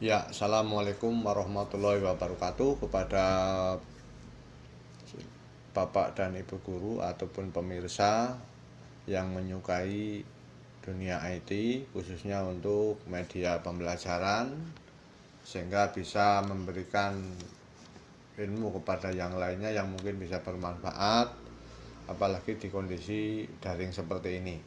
Ya, assalamualaikum warahmatullahi wabarakatuh kepada Bapak dan Ibu guru ataupun pemirsa yang menyukai dunia IT, khususnya untuk media pembelajaran, sehingga bisa memberikan ilmu kepada yang lainnya yang mungkin bisa bermanfaat, apalagi di kondisi daring seperti ini.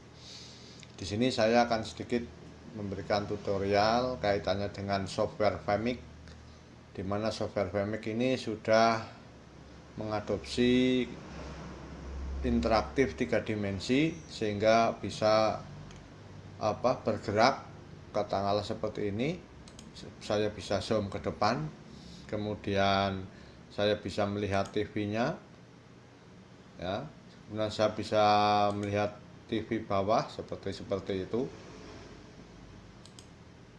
Di sini saya akan sedikit memberikan tutorial kaitannya dengan software Vmix, di mana software Vmix ini sudah mengadopsi interaktif 3 dimensi sehingga bisa bergerak, katakanlah seperti ini. Saya bisa zoom ke depan, kemudian saya bisa melihat TV-nya, ya. Kemudian saya bisa melihat TV bawah seperti itu.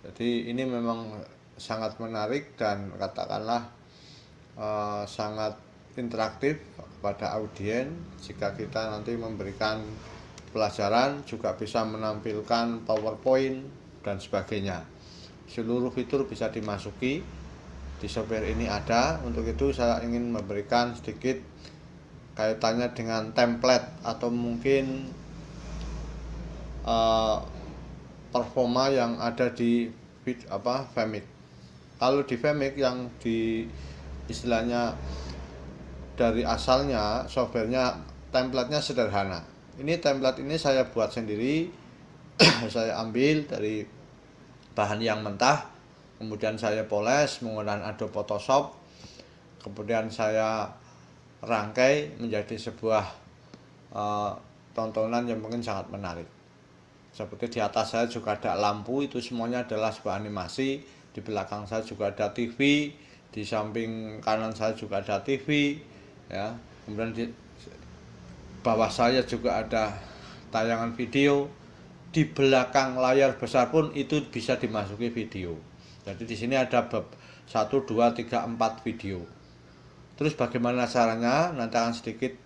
Jadi ini memang sangat menarik dan katakanlah sangat interaktif kepada audiens. Jika kita nanti memberikan pelajaran, juga bisa menampilkan PowerPoint dan sebagainya. Seluruh fitur bisa dimasuki di software ini ada. Untuk itu saya ingin memberikan sedikit kaitannya dengan template atau mungkin performa yang ada di Vmix. Kalau di Vmix yang di istilahnya dari asalnya softwarenya, templatenya sederhana. Ini template ini saya buat sendiri. Saya ambil dari bahan yang mentah, kemudian saya poles menggunakan Adobe Photoshop, kemudian saya rangkai menjadi sebuah tontonan yang mungkin sangat menarik. Seperti di atas saya juga ada lampu, itu semuanya adalah sebuah animasi. Di belakang saya juga ada TV, di samping kanan saya juga ada TV, ya. Kemudian di bawah saya juga ada tayangan video. Di belakang layar besar pun itu bisa dimasuki video. Jadi di sini ada 1, 2, 3, 4 video. Terus bagaimana caranya? Nanti akan sedikit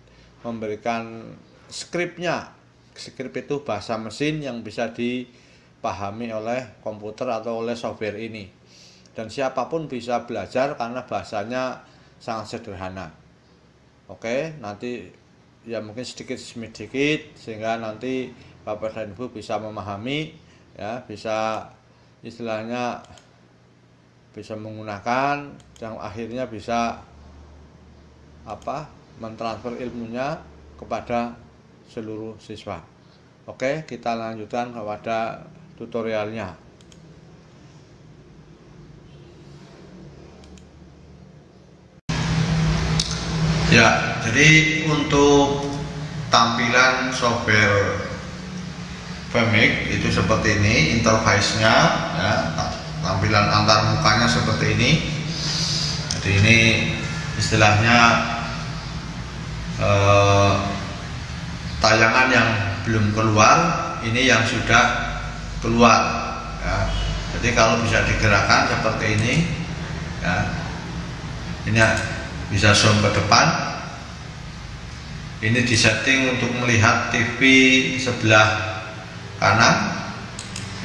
memberikan skripnya. Skrip itu bahasa mesin yang bisa dipahami oleh komputer atau oleh software ini, dan siapapun bisa belajar karena bahasanya sangat sederhana. Oke, nanti ya mungkin sedikit demi sedikit sehingga nanti Bapak dan Ibu bisa memahami, ya, bisa istilahnya bisa menggunakan, dan akhirnya bisa mentransfer ilmunya kepada seluruh siswa. Oke, kita lanjutkan kepada tutorialnya. Ya, jadi untuk tampilan software Vmix itu seperti ini interface-nya, ya, tampilan antar mukanya seperti ini. Jadi ini istilahnya tayangan yang belum keluar, ini yang sudah keluar, ya. Jadi kalau bisa digerakkan seperti ini, ya, ini bisa zoom ke depan. Ini disetting untuk melihat TV sebelah kanan,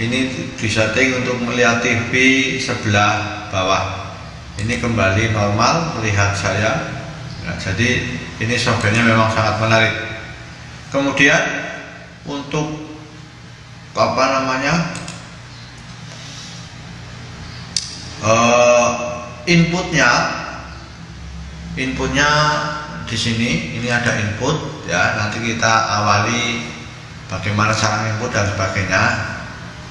ini disetting untuk melihat TV sebelah bawah. Ini kembali normal melihat saya, ya. Jadi ini softwarenya memang sangat menarik. Kemudian untuk inputnya di sini, ini ada input, ya. Nanti kita awali bagaimana cara input dan sebagainya.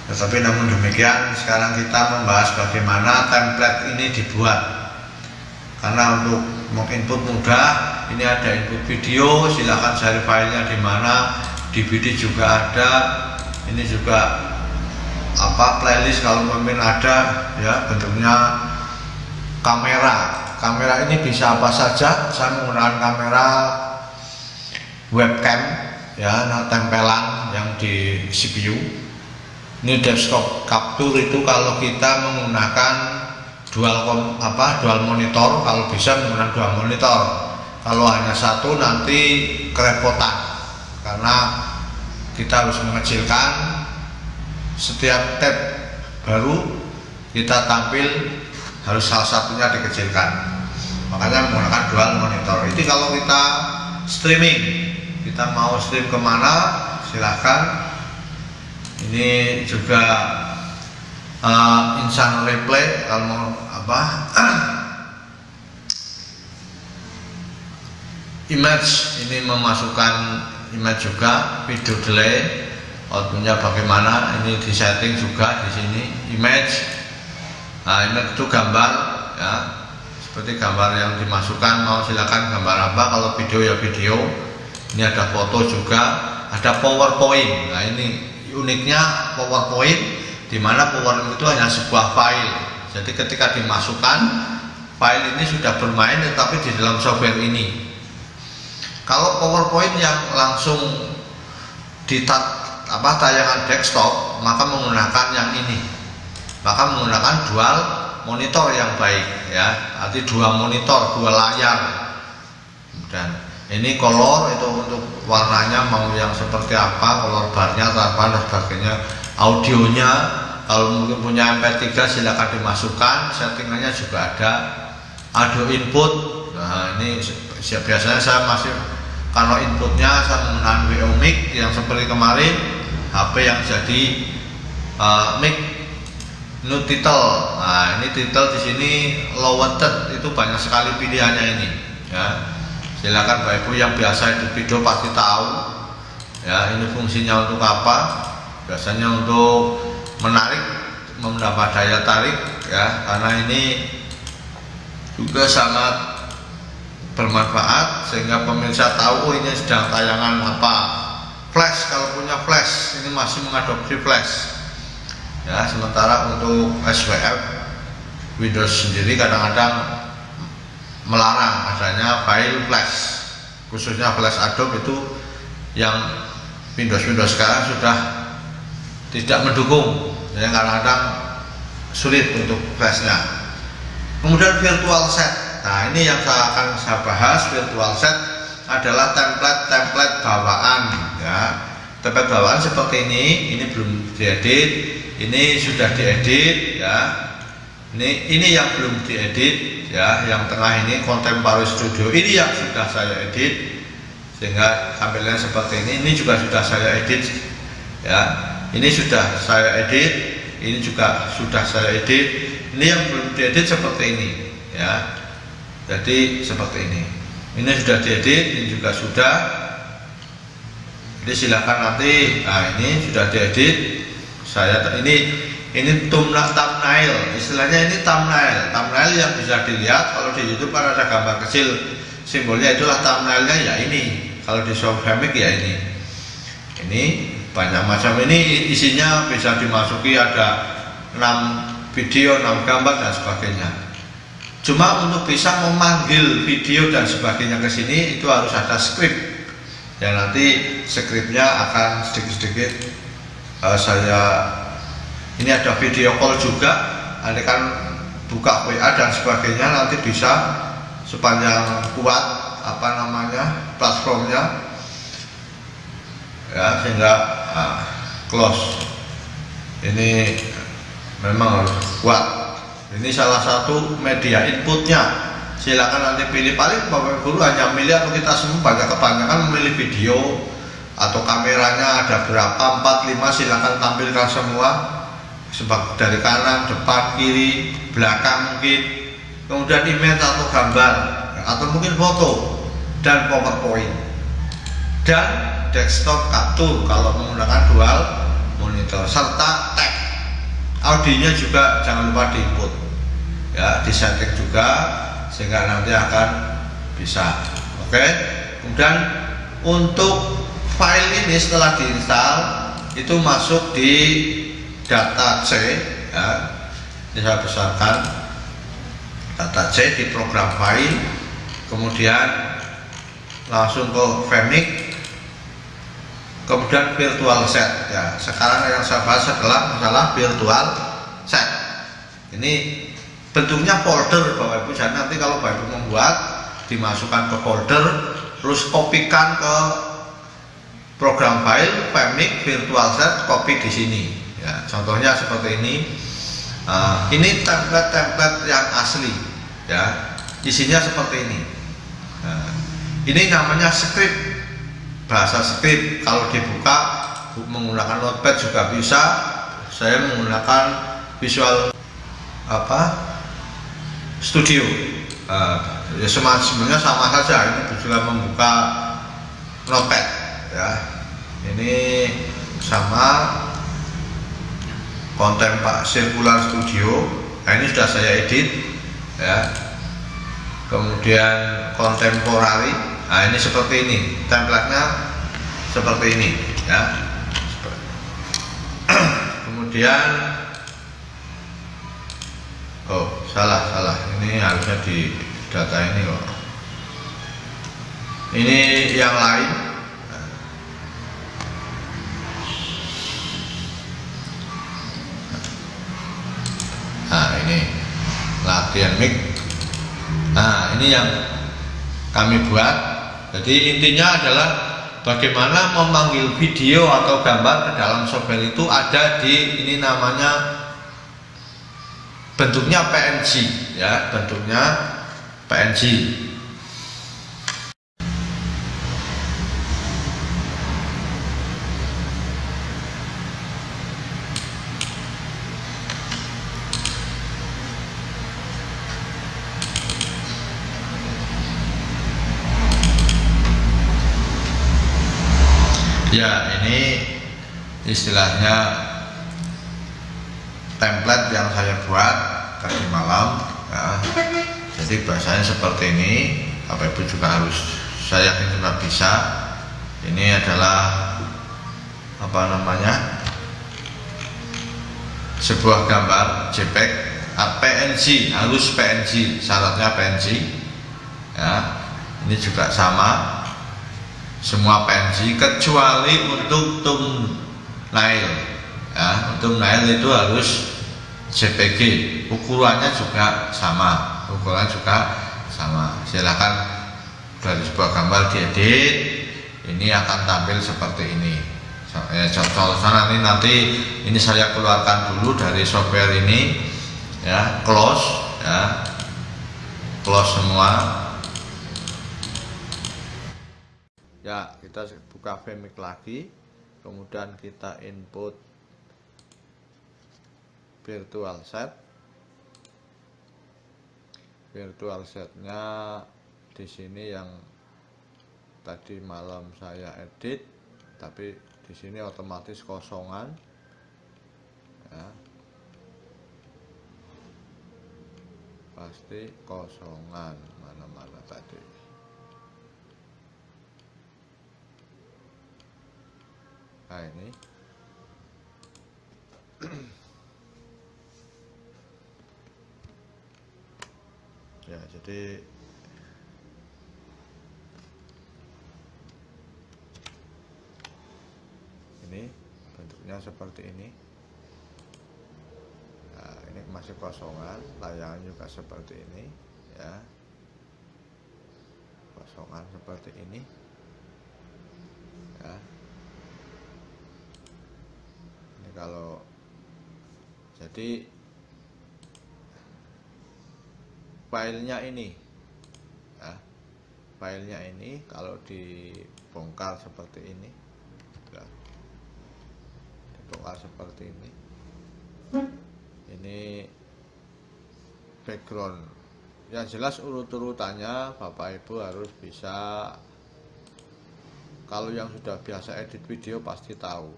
Tetapi namun demikian sekarang kita membahas bagaimana template ini dibuat. Karena untuk menginput mudah. Ini ada input video, silahkan cari filenya di mana. DVD juga ada. Ini juga playlist kalau mungkin ada, ya, bentuknya kamera. Kamera ini bisa apa saja. Saya menggunakan kamera webcam, ya, tempelan yang di CPU. Ini desktop capture itu kalau kita menggunakan dual monitor, kalau bisa menggunakan dual monitor. Kalau hanya satu nanti kerepotan karena kita harus mengecilkan setiap tab baru kita tampil harus salah satunya dikecilkan, makanya menggunakan dual monitor. Itu kalau kita streaming, kita mau stream kemana silahkan. Ini juga instant replay kalau mau apa image, ini memasukkan image juga, video delay, outputnya bagaimana, ini di setting juga di sini image. Nah, image itu gambar ya, seperti gambar yang dimasukkan, mau silakan gambar apa. Kalau video ya video. Ini ada foto juga, ada PowerPoint. Nah, ini uniknya PowerPoint, di mana PowerPoint itu hanya sebuah file. Jadi ketika dimasukkan, file ini sudah bermain tetapi di dalam software ini. Kalau PowerPoint yang langsung di tayangan desktop, maka menggunakan yang ini, maka menggunakan dual monitor yang baik ya, arti dua monitor, dua layar. Dan ini color itu untuk warnanya mau yang seperti apa, color barnya, dan sebagainya. Audionya kalau mungkin punya MP3 silakan dimasukkan, settingannya juga ada. Audio input, nah ini biasanya saya masih, kalau inputnya saya menggunakan WO mic yang seperti kemarin, HP yang jadi mic. Ini title, nah ini title di sini lowered, itu banyak sekali pilihannya ini ya. Silakan Bapak Ibu yang biasa itu video pasti tahu ya, ini fungsinya untuk apa, biasanya untuk menarik, menambah daya tarik ya, karena ini juga sangat bermanfaat sehingga pemirsa tahu ini sedang tayangan apa. Flash, kalau punya flash, ini masih mengadopsi flash ya. Sementara untuk SWF Windows sendiri kadang-kadang melarang adanya file flash, khususnya flash Adobe itu yang Windows sekarang sudah tidak mendukung, jadi kadang-kadang sulit untuk flashnya. Kemudian virtual set, nah ini yang akan saya bahas. Virtual set adalah template bawaan ya. Template bawaan seperti ini belum diedit, ini sudah diedit ya. Ini yang belum diedit ya, yang tengah ini Contemporary Studio, ini yang sudah saya edit sehingga tampilannya seperti ini juga sudah saya edit ya. Ini sudah saya edit, ini juga sudah saya edit. Ini yang belum diedit seperti ini ya. Jadi seperti ini sudah diedit, ini juga sudah. Jadi silakan nanti, nah ini sudah diedit. Ini thumbnail, istilahnya ini thumbnail yang bisa dilihat. Kalau di YouTube kan ada gambar kecil, simbolnya itulah thumbnailnya ya ini. Kalau di Sofamic ya ini banyak macam, ini isinya bisa dimasuki, ada 6 video, 6 gambar dan sebagainya. Cuma untuk bisa memanggil video dan sebagainya ke sini itu harus ada script. Dan nanti scriptnya akan sedikit-sedikit ini ada video call juga, nanti kan buka WA dan sebagainya, nanti bisa sepanjang kuat platformnya ya, sehingga close. Ini memang harus kuat. Ini salah satu media inputnya. Silakan nanti pilih, paling Bapak Guru hanya milih, atau kita semua kebanyakan memilih video atau kameranya ada berapa, 4, 5, silakan tampilkan semua. Sebab dari kanan, depan, kiri, belakang mungkin, kemudian image atau gambar atau mungkin foto dan PowerPoint dan desktop capture kalau menggunakan dual monitor, serta tag. Audionya juga jangan lupa diinput ya, disetting juga sehingga nanti akan bisa. Oke. Kemudian untuk file ini setelah diinstal itu masuk di data C ya. Ini saya besarkan data C di program file, kemudian langsung ke Vmic, kemudian virtual set ya. Sekarang yang saya bahas adalah masalah virtual set. Ini bentuknya folder Bapak Ibu, jadi nanti kalau Bapak Ibu membuat dimasukkan ke folder, terus kopikan ke program file Vmic virtual set, copy di sini ya. Contohnya seperti ini. Ini template yang asli, ya. Isinya seperti ini. Ini namanya script, bahasa script. Kalau dibuka menggunakan notepad juga bisa. Saya menggunakan Visual Studio. Ya sebenarnya sama saja. Ini juga membuka notepad, ya. Ini sama konten Pak Circular Studio. Nah, ini sudah saya edit, ya. Kemudian Contemporary. Nah, ini seperti ini, template-nya seperti ini, ya. Kemudian salah, ini harusnya di data ini kok. Ini yang lain. Nah, ini latihan mic. Nah, ini yang kami buat. Jadi intinya adalah bagaimana memanggil video atau gambar ke dalam software itu ada di ini, namanya bentuknya PNG, ya, bentuknya PNG. Ya, ini istilahnya template yang saya buat tadi malam, ya. Jadi bahasanya seperti ini. Bapak Ibu juga harus, saya yakin juga bisa. Ini adalah sebuah gambar JPEG, PNG, harus PNG, syaratnya PNG, ya. Ini juga sama, semua PNG kecuali untuk thumbnail, ya. Untuk thumbnail itu harus JPG, ukurannya juga sama, Silakan dari sebuah gambar diedit, ini akan tampil seperti ini. Contohnya nanti ini saya keluarkan dulu dari software ini, ya, close semua. Ya, kita buka Vmic lagi, kemudian kita input virtual setnya di sini yang tadi malam saya edit, tapi di sini otomatis kosongan, ya, pasti kosongan mana tadi. Nah, ini ya, jadi ini bentuknya seperti ini. Nah, ini masih kosongan, layangan juga seperti ini, ya, kosongan seperti ini, ya. Ini kalau jadi filenya ini, ya, filenya ini kalau dibongkar seperti ini, ya, dibongkar seperti ini background. Yang jelas urut-urutannya Bapak Ibu harus bisa. Kalau yang sudah biasa edit video pasti tahu.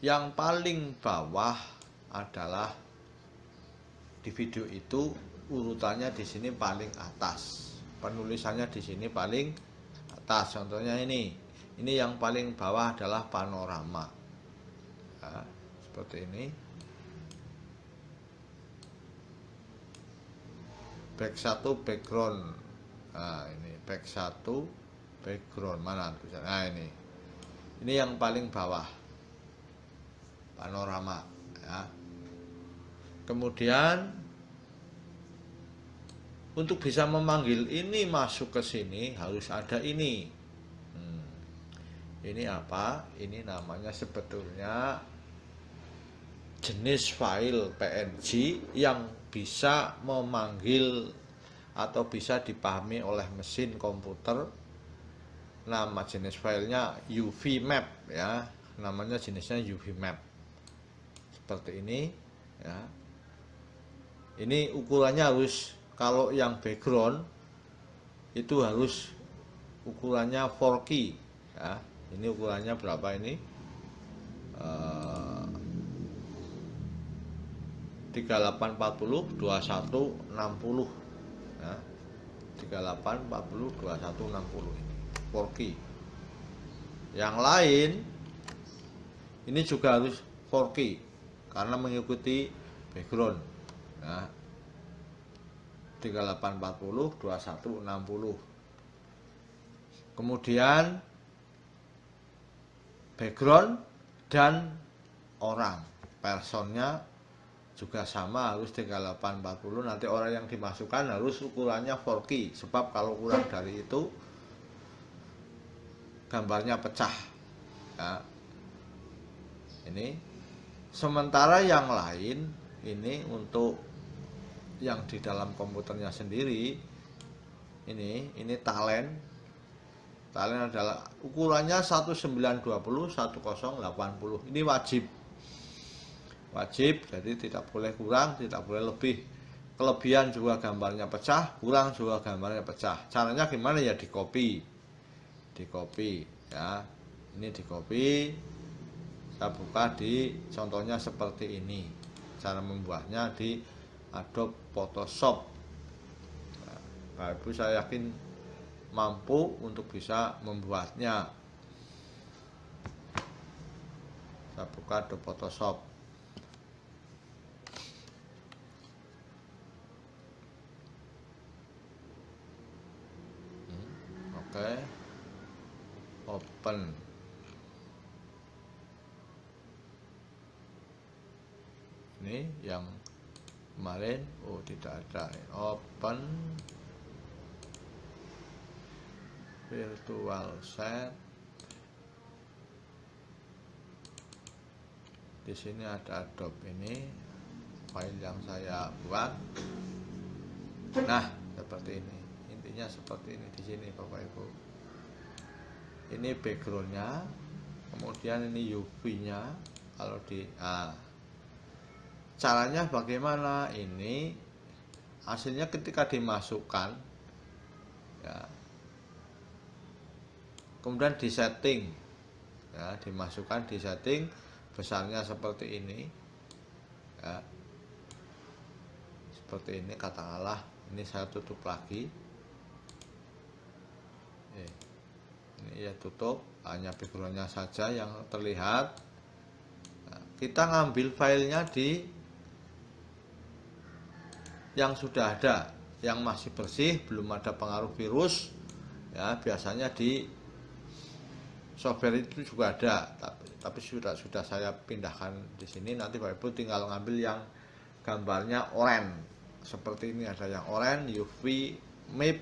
Yang paling bawah adalah di video itu urutannya di sini paling atas, penulisannya di sini paling atas. Contohnya ini yang paling bawah adalah panorama, ya, seperti ini. Back 1 background. Nah, ini back 1 background, mana tulisannya? Nah, ini yang paling bawah, panorama, ya. Kemudian untuk bisa memanggil ini masuk ke sini harus ada ini. Ini apa? Ini namanya sebetulnya jenis file PNG yang bisa memanggil atau bisa dipahami oleh mesin komputer. Nama jenis filenya UV map ya, namanya jenisnya UV map seperti ini ya. Ini ukurannya harus, kalau yang background itu harus ukurannya 4K ya. Ini ukurannya berapa ini? 3840 2160 ya. 3840 2160 ini 4K. Yang lain ini juga harus 4K karena mengikuti background ya. 3840 2160. Kemudian background dan orang, personnya juga sama harus 3840. Nanti orang yang dimasukkan harus ukurannya 4K, sebab kalau kurang dari itu gambarnya pecah ya. Ini sementara yang lain ini untuk yang di dalam komputernya sendiri, ini talent adalah ukurannya 1920 1080. Ini wajib, jadi tidak boleh kurang, tidak boleh lebih. Kelebihan juga gambarnya pecah, kurang juga gambarnya pecah. Caranya gimana ya? Di copy ya. Ini di copy, saya buka di contohnya seperti ini. Cara membuatnya di Adobe Photoshop. Nah, Ibu saya yakin mampu untuk bisa membuatnya. Saya buka Adobe Photoshop. Oke. Open. Ini yang kemarin, oh tidak ada. Open virtual set. Di sini ada Adobe, ini file yang saya buat. Nah, seperti ini. Intinya seperti ini di sini Bapak Ibu. Ini backgroundnya, kemudian ini UV-nya. Kalau di caranya bagaimana? Ini hasilnya ketika dimasukkan ya, kemudian di setting ya, dimasukkan di setting besarnya seperti ini ya, seperti ini. Katakanlah ini saya tutup lagi, ini ya tutup, hanya backgroundnya saja yang terlihat. Nah, kita ngambil filenya di yang sudah ada, yang masih bersih, belum ada pengaruh virus ya. Biasanya di software itu juga ada, tapi sudah saya pindahkan di sini. Nanti Bapak Ibu tinggal ngambil yang gambarnya oranye seperti ini. Ada yang oranye, UV map.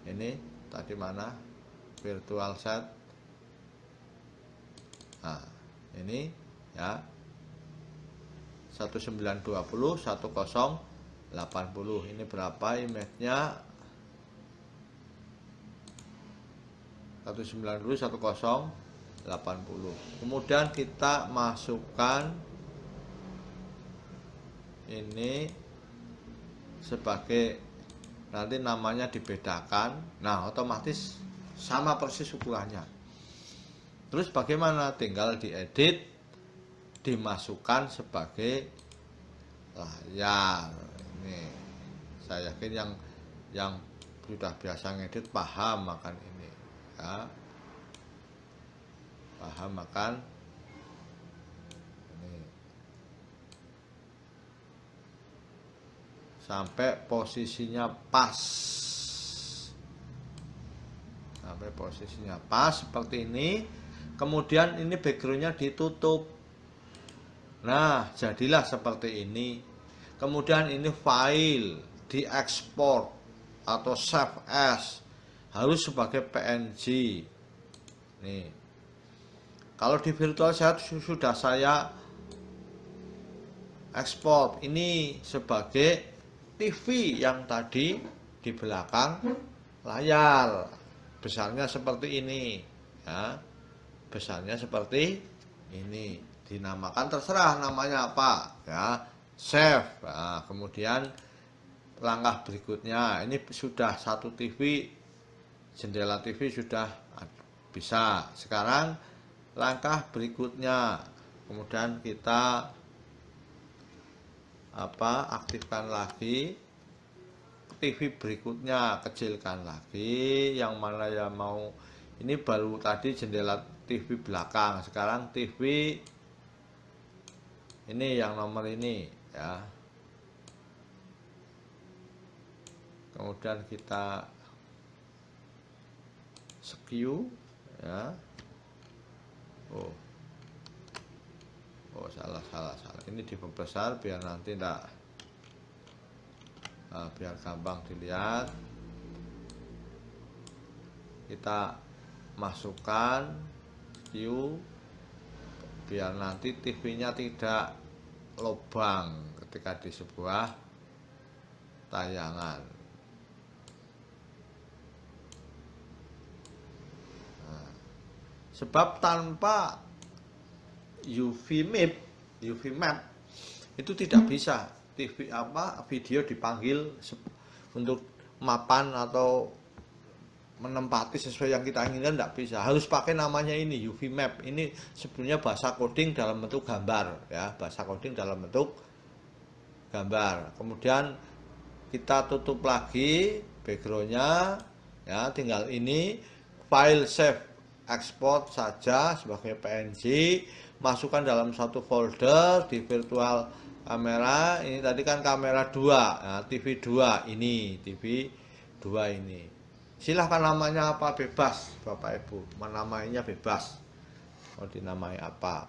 Ini tadi mana? Virtual set. Nah, ini ya 1920 1080. Ini berapa image-nya? 1920 1080. Kemudian kita masukkan ini sebagai, nanti namanya dibedakan. Nah, otomatis sama persis ukurannya. Terus bagaimana? Tinggal diedit, dimasukkan sebagai layar. Ini saya yakin yang sudah biasa ngedit paham akan ini ya. Paham akan ini. Sampai posisinya pas. Sampai posisinya pas seperti ini. Kemudian ini backgroundnya ditutup. Nah, jadilah seperti ini. Kemudian ini file diekspor atau save as, harus sebagai PNG. Nih, kalau di virtual set sudah saya ekspor. Ini sebagai TV yang tadi di belakang layar. Besarnya seperti ini, ya. Besarnya seperti ini. Dinamakan terserah namanya apa, ya. Save. Nah, kemudian langkah berikutnya, ini sudah satu TV, jendela TV sudah bisa. Sekarang langkah berikutnya, kemudian kita aktifkan lagi TV berikutnya, kecilkan lagi. Yang mana ya mau, ini baru tadi jendela TV belakang, sekarang TV ini yang nomor ini, ya. Kemudian kita skew, ya. Oh, salah. Ini diperbesar biar nanti enggak, biar gampang dilihat. Kita masukkan skew biar nanti TV-nya tidak lobang ketika di sebuah tayangan. Sebab tanpa UV map itu tidak bisa video dipanggil untuk mapan atau menempati sesuai yang kita inginkan, tidak bisa. Harus pakai namanya ini, UV map. Ini sebenarnya bahasa coding dalam bentuk gambar, ya, bahasa coding dalam bentuk gambar. Kemudian kita tutup lagi backgroundnya, ya. Tinggal ini file save export saja sebagai PNG, masukkan dalam satu folder di virtual kamera. Ini tadi kan kamera 2, nah, TV 2 ini, TV 2 ini. Silahkan namanya apa, bebas Bapak Ibu, menamainya bebas, mau dinamai apa.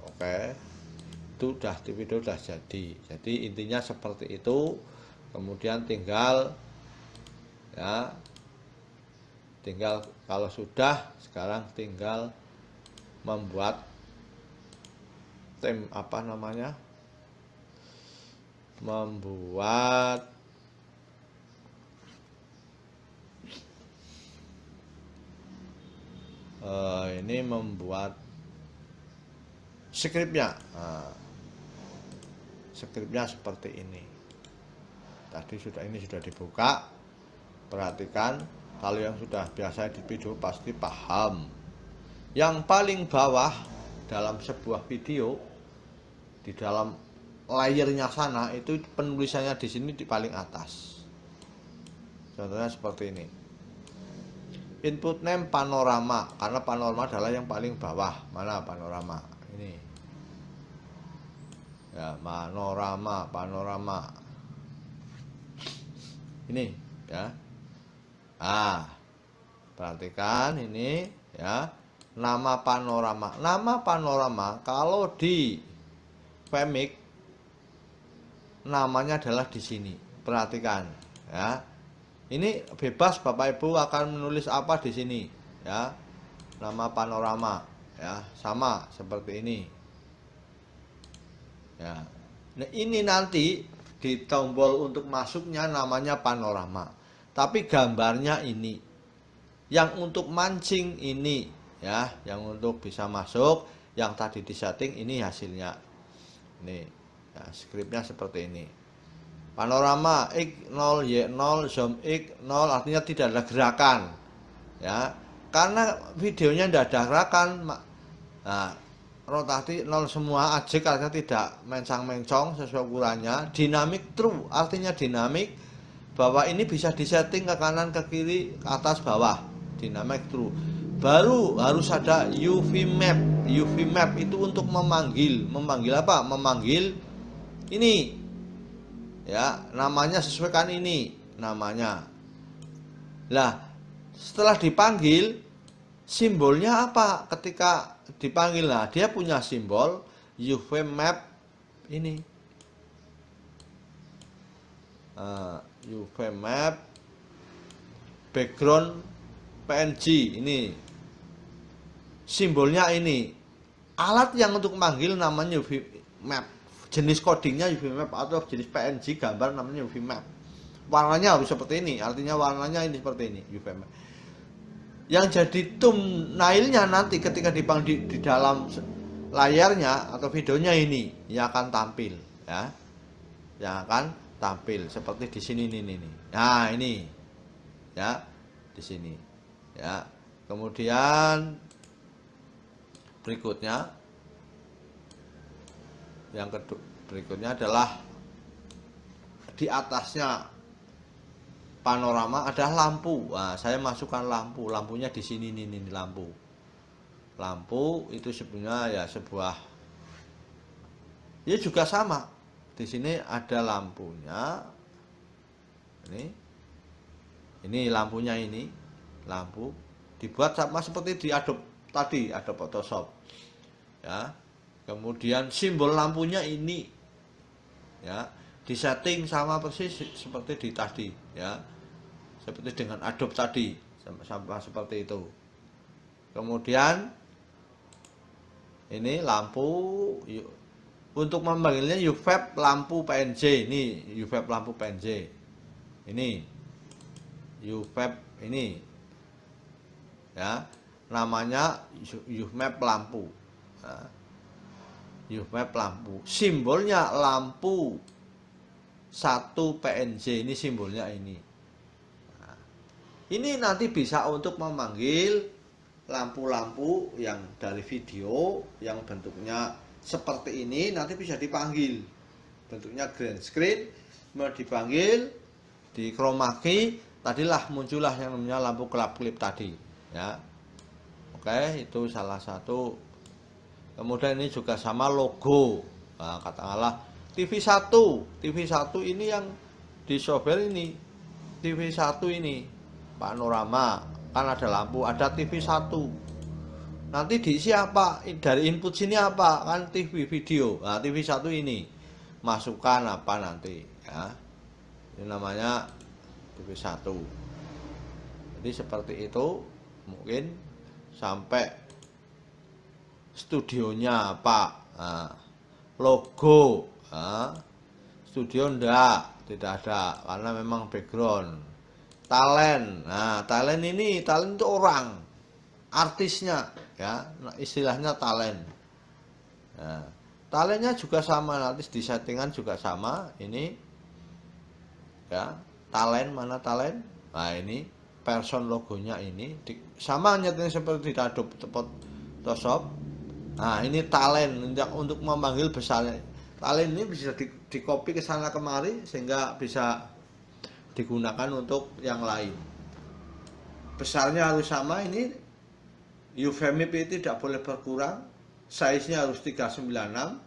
Oke, itu udah, TV itu udah jadi. Jadi intinya seperti itu. Kemudian tinggal, ya, tinggal kalau sudah, sekarang tinggal membuat membuat ini membuat skripnya. Skripnya seperti ini. Tadi ini sudah dibuka. Perhatikan, kalau yang sudah biasa di video pasti paham. Yang paling bawah dalam sebuah video, di dalam layernya sana, itu penulisannya di sini di paling atas. Contohnya seperti ini. Input name panorama, karena panorama adalah yang paling bawah. Mana panorama? Ini. Ya, panorama. Ini, ya. Perhatikan ini, ya. Nama panorama. Nama panorama kalau di Vmix namanya adalah di sini. Perhatikan, ya. Ini bebas Bapak Ibu akan menulis apa di sini, ya. Nama panorama, ya, sama seperti ini. Ya. Nah, ini nanti di tombol untuk masuknya namanya panorama. Tapi gambarnya ini. Yang untuk mancing ini, ya, yang untuk bisa masuk, yang tadi disetting ini hasilnya. Ini, ya, skripnya seperti ini. Panorama X0 Y0 zoom X0, artinya tidak ada gerakan, ya, karena videonya tidak ada gerakan. Nah, rotasi 0 semua, ajek artinya tidak mencang-mencong sesuai ukurannya. Dynamic true artinya dinamik, bahwa ini bisa disetting ke kanan, ke kiri, ke atas, bawah. Dynamic true. Baru harus ada UV map. UV map itu untuk memanggil apa? Memanggil ini, ya, namanya sesuaikan ini namanya. Lah, setelah dipanggil, simbolnya apa ketika dipanggil? Nah, dia punya simbol UV map ini. UV map background PNG ini. Simbolnya ini. Alat yang untuk memanggil namanya UV map. jenis codingnya UV map atau jenis PNG gambar namanya UV map. Warnanya harus seperti ini, artinya warnanya ini seperti ini UV map. Yang jadi thumbnailnya nanti ketika di dalam layarnya atau videonya ini yang akan tampil, ya, yang akan tampil seperti di sini nih. Nah ini, ya, di sini, ya. Kemudian berikutnya, yang kedua berikutnya adalah di atasnya panorama ada lampu. Nah, saya masukkan lampunya di sini nih lampu. Lampu itu sebenarnya ya sebuah, ya juga sama. Di sini ada lampunya. Ini lampunya ini, lampu dibuat sama seperti di Adobe tadi, Adobe Photoshop. Ya. Kemudian simbol lampunya ini, ya, disetting sama persis seperti di tadi, ya, seperti dengan Adobe tadi, sama seperti itu. Kemudian ini lampu, untuk memanggilnya UVEP lampu PNG. Ini UVEP lampu PNG, ini UVEP ini, ya, namanya UVMap lampu. Nah, UVMap lampu, simbolnya lampu 1 PNG, ini simbolnya ini. Nah, ini nanti bisa untuk memanggil lampu-lampu yang dari video yang bentuknya seperti ini, nanti bisa dipanggil bentuknya green screen, mau dipanggil di chroma key, tadilah muncullah yang namanya lampu kelap-kelip tadi, ya. Oke, itu salah satu. Kemudian ini juga sama logo. Nah, katakanlah TV1 ini yang di software ini, TV1 ini panorama, kan ada lampu, ada TV1. Nanti diisi apa? Dari input sini apa? Kan TV video. Nah, TV1 ini masukkan apa nanti, ya. Ini namanya TV1. Jadi seperti itu, mungkin sampai studionya apa, nah, logo, nah, studio tidak ada karena memang background. Talent, nah talent itu orang, artisnya, ya, nah, istilahnya talent. Nah, talentnya juga sama, nanti di settingan juga sama. Ini, ya, talent, mana talent? Nah ini person logonya ini sama nyatanya seperti di Adobe Photoshop. Nah ini talent untuk memanggil besarnya. Talent ini bisa di copy ke sana kemari sehingga bisa digunakan untuk yang lain. Besarnya harus sama, ini UV-MIP itu tidak boleh berkurang, size-nya harus 396,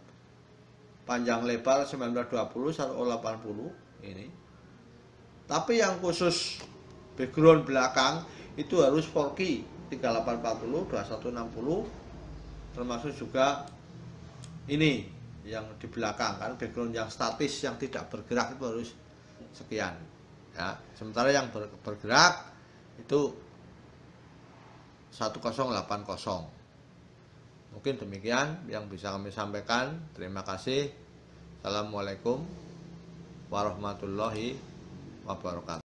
panjang lebar 1920 180 ini. Tapi yang khusus background belakang itu harus 4K 3840 2160, termasuk juga ini yang di belakang, kan background yang statis yang tidak bergerak itu harus sekian, ya. Sementara yang bergerak itu 1080. Mungkin demikian yang bisa kami sampaikan. Terima kasih. Assalamualaikum warahmatullahi wabarakatuh.